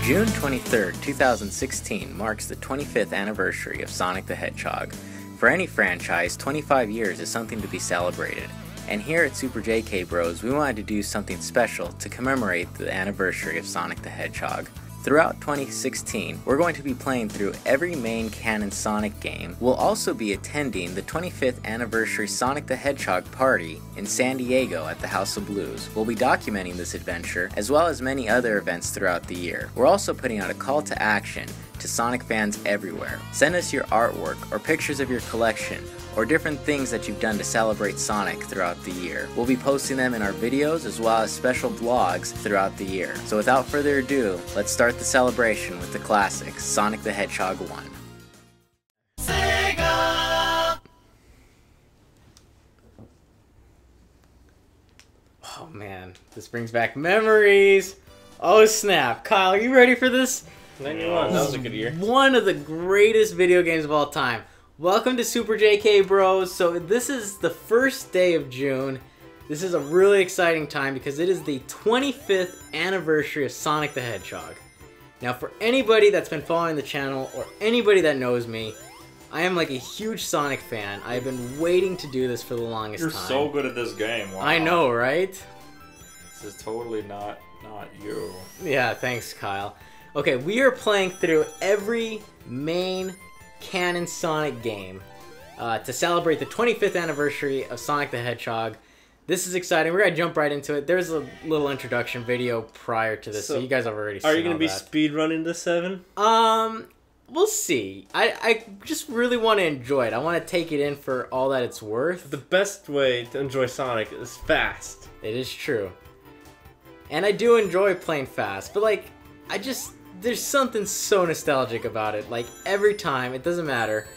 June 23rd, 2016 marks the 25th anniversary of Sonic the Hedgehog. For any franchise, 25 years is something to be celebrated, and here at Super JK Bros we wanted to do something special to commemorate the anniversary of Sonic the Hedgehog. Throughout 2016, we're going to be playing through every main canon Sonic game. We'll also be attending the 25th anniversary Sonic the Hedgehog party in San Diego at the House of Blues. We'll be documenting this adventure, as well as many other events throughout the year. We're also putting out a call to action to Sonic fans everywhere. Send us your artwork or pictures of your collection, or different things that you've done to celebrate Sonic throughout the year. We'll be posting them in our videos as well as special vlogs throughout the year. So without further ado, let's start the celebration with the classic Sonic the Hedgehog 1. Sega! Oh man, this brings back memories. Oh snap. Kyle, are you ready for this? 91, that was a good year. One of the greatest video games of all time. Welcome to Super JK Bros. So this is the first day of June. This is a really exciting time because it is the 25th anniversary of Sonic the Hedgehog. Now for anybody that's been following the channel or anybody that knows me, I am like a huge Sonic fan. I've been waiting to do this for the longest time. You're so good at this game. Wow. I know, right? This is totally not you. Yeah, thanks, Kyle. Okay, we are playing through every main canon Sonic game to celebrate the 25th anniversary of Sonic the Hedgehog. This is exciting. We're gonna jump right into it. There's a little introduction video prior to this, so you guys have already seen. Are you gonna all be that. speed running the 7? We'll see. I just really want to enjoy it. I want to take it in for all that it's worth. The best way to enjoy Sonic is fast. It is true, and I do enjoy playing fast, but like there's something so nostalgic about it. Like, every time, it doesn't matter.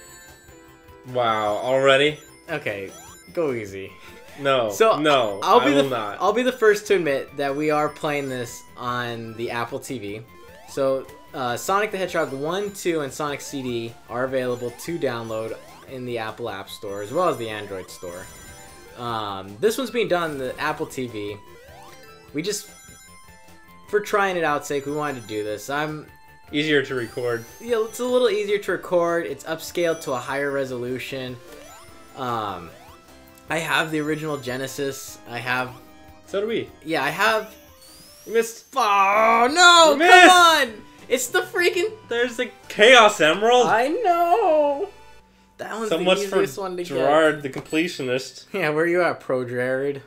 Wow, already? Okay, go easy. No, So, no, I will not. I'll be the first to admit that we are playing this on the Apple TV. So, Sonic the Hedgehog 1, 2, and Sonic CD are available to download in the Apple App Store, as well as the Android Store. This one's being done on the Apple TV. For trying it out's sake, we wanted to do this. Easier to record. Yeah, it's a little easier to record. It's upscaled to a higher resolution. I have the original Genesis. So do we. Yeah, I have. You missed. Oh no! You missed. Come on! It's the freaking. There's the Chaos Emerald. I know. That one's So the much for easiest one to Gerard, the completionist. get. Yeah, where you at, Pro Jared?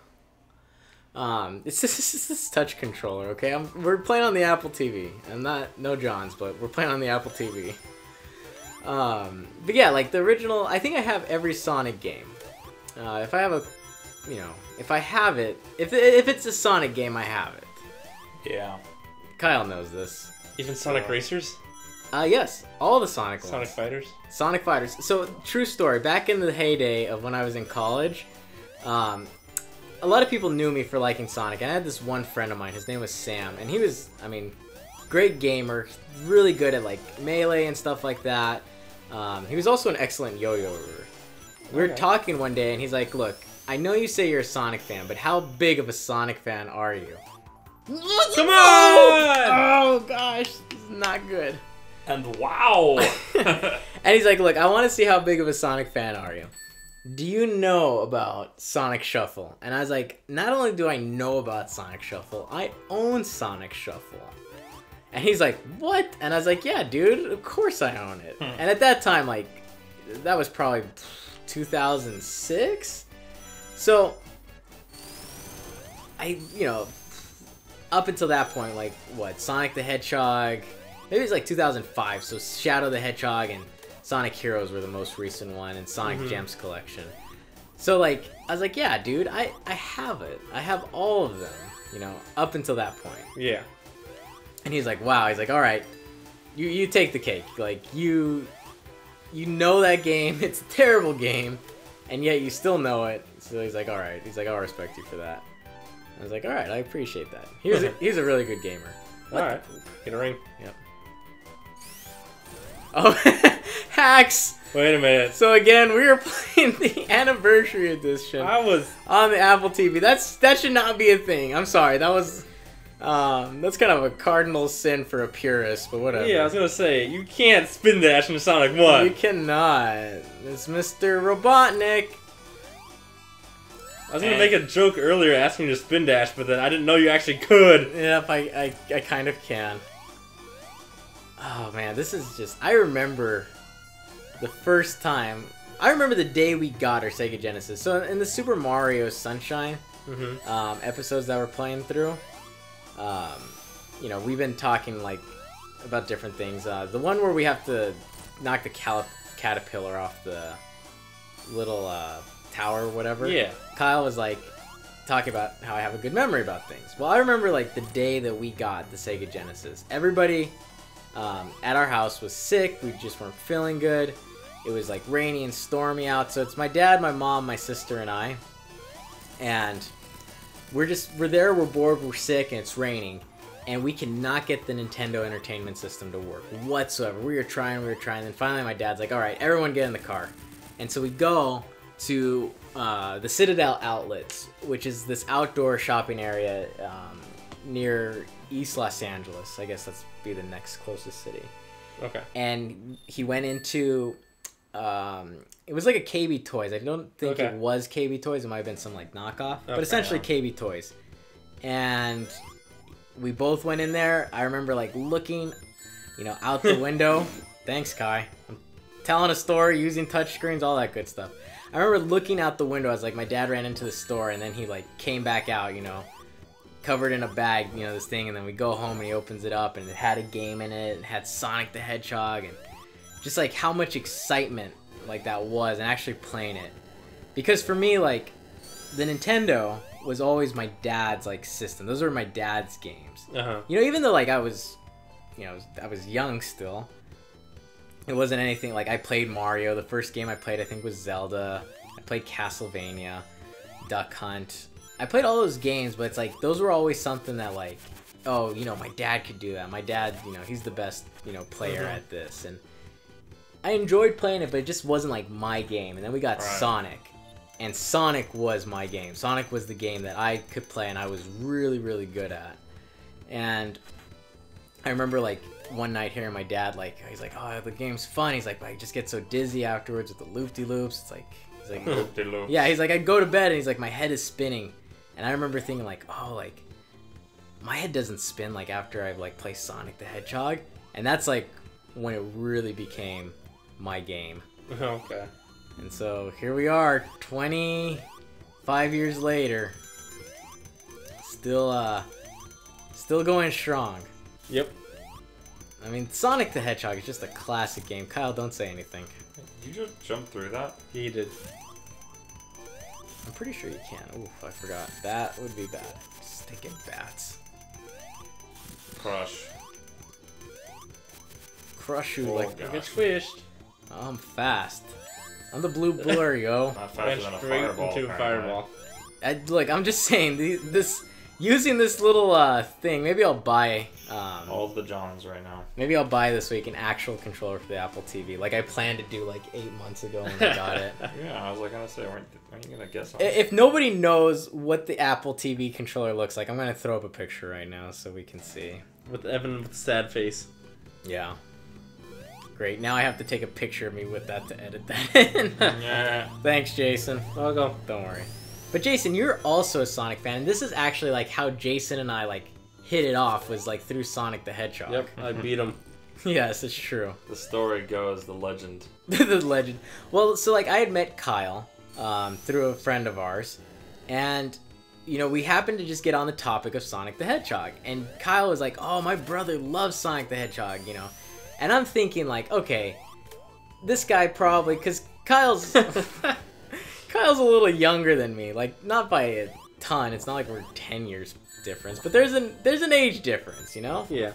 It's this touch controller, okay? We're playing on the Apple TV. No John's, but we're playing on the Apple TV. But yeah, like the original, I think I have every Sonic game. If I have if I have it, if it's a Sonic game, I have it. Yeah. Kyle knows this. Even Sonic Racers? Yes, all the Sonic ones. Sonic Fighters? Sonic Fighters. So, true story, back in the heyday of when I was in college, a lot of people knew me for liking Sonic, and I had this one friend of mine, his name was Sam, and he was, great gamer, really good at, like, Melee and stuff like that. He was also an excellent yo-yoer. We were talking one day, and he's like, look, I know you say you're a Sonic fan, but how big of a Sonic fan are you? Come on! Oh, gosh, this is not good. And wow! And he's like, look, I want to see how big of a Sonic fan are you. Do you know about Sonic Shuffle? And I was like, not only do I know about Sonic Shuffle, I own Sonic Shuffle. And he's like, what? And I was like, yeah, dude, of course I own it. And at that time, like, that was probably 2006? So, up until that point, like, what, Sonic the Hedgehog, maybe it's like 2005, so Shadow the Hedgehog and Sonic Heroes were the most recent one, and Sonic Gems Collection. So, like, I was like, yeah, dude, I have it. I have all of them, up until that point. Yeah. And he's like, wow. He's like, all right, you take the cake. Like, you know that game. It's a terrible game, and yet you still know it. So he's like, all right. He's like, I'll respect you for that. I was like, all right, I appreciate that. He's a really good gamer. All right. Get a ring. Yep. Oh, hacks! Wait a minute. So again, we are playing the anniversary edition I was... on the Apple TV. That should not be a thing. I'm sorry. That was That's kind of a cardinal sin for a purist, but whatever. Yeah, I was gonna say, you can't spin dash in Sonic 1. You cannot. It's Mr. Robotnik. I was gonna make a joke earlier asking you to spin dash, but then I didn't know you actually could. Yep, I kind of can. Oh man, this is just... I remember the first time... I remember the day we got our Sega Genesis. So in the Super Mario Sunshine episodes that we're playing through, you know, we've been talking like about different things. The one where we have to knock the caterpillar off the little tower or whatever. Yeah. Kyle was like talking about how I have a good memory about things. Well, I remember like the day that we got the Sega Genesis. Everybody at our house was sick. We just weren't feeling good. It was like rainy and stormy out. So it's my dad, my mom, my sister, and I. And we're there, we're bored, we're sick, and it's raining. And we cannot get the Nintendo Entertainment System to work whatsoever. We were trying. Then finally my dad's like, all right, everyone get in the car. And so we go to the Citadel Outlets, which is this outdoor shopping area near East Los Angeles. I guess that's be the next closest city. Okay. And he went into... it was like a KB Toys. I don't think it was KB Toys. It might have been some like knockoff, but essentially KB Toys. And we both went in there. I remember like looking, you know, out the window. Thanks, Kai. I'm telling a story, using touchscreens, all that good stuff. I remember looking out the window as like my dad ran into the store, and then he like came back out, you know, covered in a bag, you know, this thing, and then we go home and he opens it up and it had a game in it and had Sonic the Hedgehog and just like how much excitement like that was, and actually playing it. Because for me, like, the Nintendo was always my dad's like system. Those were my dad's games. You know, even though like I was young still, it wasn't anything like I played Mario. The first game I played I think was Zelda. I played Castlevania, Duck Hunt. I played all those games, but it's like those were always something that like, oh, you know, my dad could do that. My dad, you know, he's the best, you know, player at this. And I enjoyed playing it, but it just wasn't like my game. And then we got Sonic, and Sonic was my game. Sonic was the game that I could play and I was really, really good at. And I remember like one night hearing my dad like, he's like, oh, the game's fun. He's like, but I just get so dizzy afterwards with the loop-de-loops. It's like, he's like, Loop-de-loops. Yeah, he's like, I'd go to bed and he's like, my head is spinning. And I remember thinking like, oh, like my head doesn't spin like after I like play Sonic the Hedgehog. And that's like when it really became my game. Okay. And so here we are 25 years later, still going strong. Yep. I mean, Sonic the Hedgehog is just a classic game. Kyle, don't say anything. You just jumped through that? He did. I'm pretty sure you can. Oof, I forgot. That would be bad. Stinking bats. Crush. Crush you Oh, like... God. Get squished. Oh, I'm fast. I'm the blue blur, yo. Not faster Went than a straight fireball. into a apparently. fireball. Look, I'm just saying, using this little thing, maybe I'll buy... All the Johns right now. Maybe I'll buy this week an actual controller for the Apple TV, like I planned to do like 8 months ago when I got it. Yeah, I was like gonna say, weren't you gonna guess on If nobody knows what the Apple TV controller looks like, I'm gonna throw up a picture right now so we can see. With Evan with a sad face. Yeah. Great. Now I have to take a picture of me with that to edit that in. Yeah. Thanks, Jason. I'll go. Don't worry. But Jason, you're also a Sonic fan, and this is actually like how Jason and I like hit it off, was like through Sonic the Hedgehog. Yep, I beat him. Yes, it's true. The story goes, the legend. The legend. Well, so like I had met Kyle through a friend of ours, and you know, we happened to just get on the topic of Sonic the Hedgehog, and Kyle was like, oh, my brother loves Sonic the Hedgehog, you know. And I'm thinking like, okay, this guy probably, because Kyle's Kyle's a little younger than me, like not by a ton. It's not like we're 10 years difference, but there's an age difference, you know. Yeah.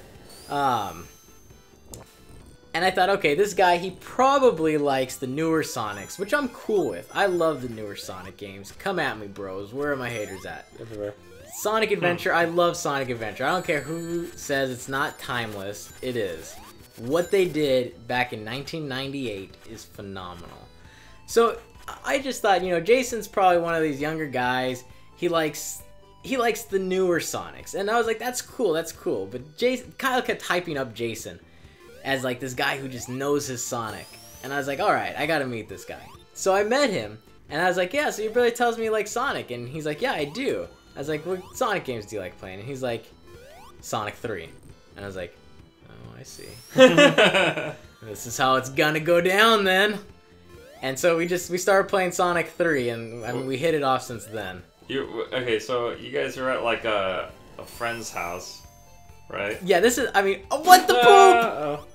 And I thought, okay, this guy, he probably likes the newer Sonics, which I'm cool with. I love the newer Sonic games. Come at me, bros. Where are my haters at? Everywhere. Sonic Adventure, I love Sonic Adventure. I don't care who says it's not timeless. It is. What they did back in 1998 is phenomenal. So I just thought, you know, Jason's probably one of these younger guys. He likes he likes the newer Sonics, and I was like, that's cool, but Kyle kept hyping up Jason as like this guy who just knows his Sonic, and I was like, alright, I gotta meet this guy. So I met him, and I was like, yeah, so your brother tells me you like Sonic, and he's like, yeah, I do. I was like, what Sonic games do you like playing? And he's like, Sonic 3. And I was like, oh, I see. This is how it's gonna go down then. And so we started playing Sonic 3, and I mean, we hit it off since then. Okay, so you guys are at like a friend's house, right? Yeah, this is, I mean, what the poop? Oh.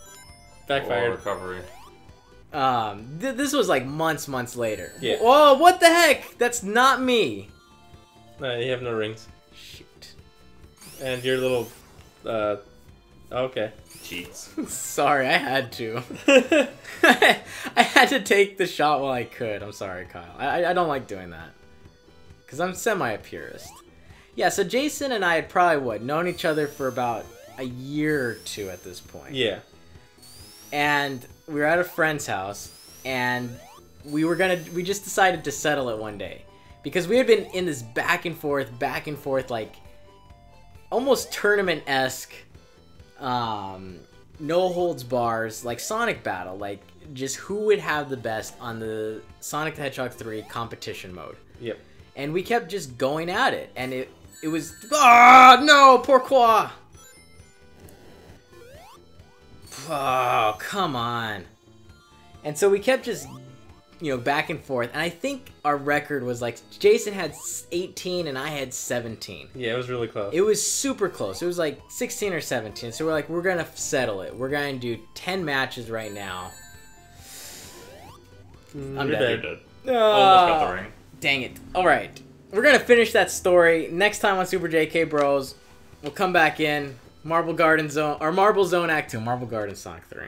Backfired. Recovery. This was like months later. Yeah. Whoa, what the heck? That's not me. No, you have no rings. Shoot. And your little, okay. Cheats. Sorry, I had to. I had to take the shot while I could. I'm sorry, Kyle. I don't like doing that. Because I'm semi-purist. Yeah, so Jason and I had probably, known each other for about a year or two at this point. Yeah. And we were at a friend's house, and we just decided to settle it one day. Because we had been in this back and forth, like, almost tournament-esque, no holds bars, like Sonic battle, like, just who would have the best on the Sonic the Hedgehog 3 competition mode. Yep. And we kept just going at it, and it was, no, pourquoi? Oh, come on. And so we kept just, back and forth. And I think our record was like, Jason had 18 and I had 17. Yeah, it was really close. It was super close. It was like 16 or 17. So we're like, we're going to settle it. We're going to do 10 matches right now. I'm You're dead. You're dead. Almost got the ring. Dang it. All right. We're going to finish that story next time on Super JK Bros. We'll come back in. Marble Garden Zone, or Marble Zone Act 2, Marble Garden Sonic 3.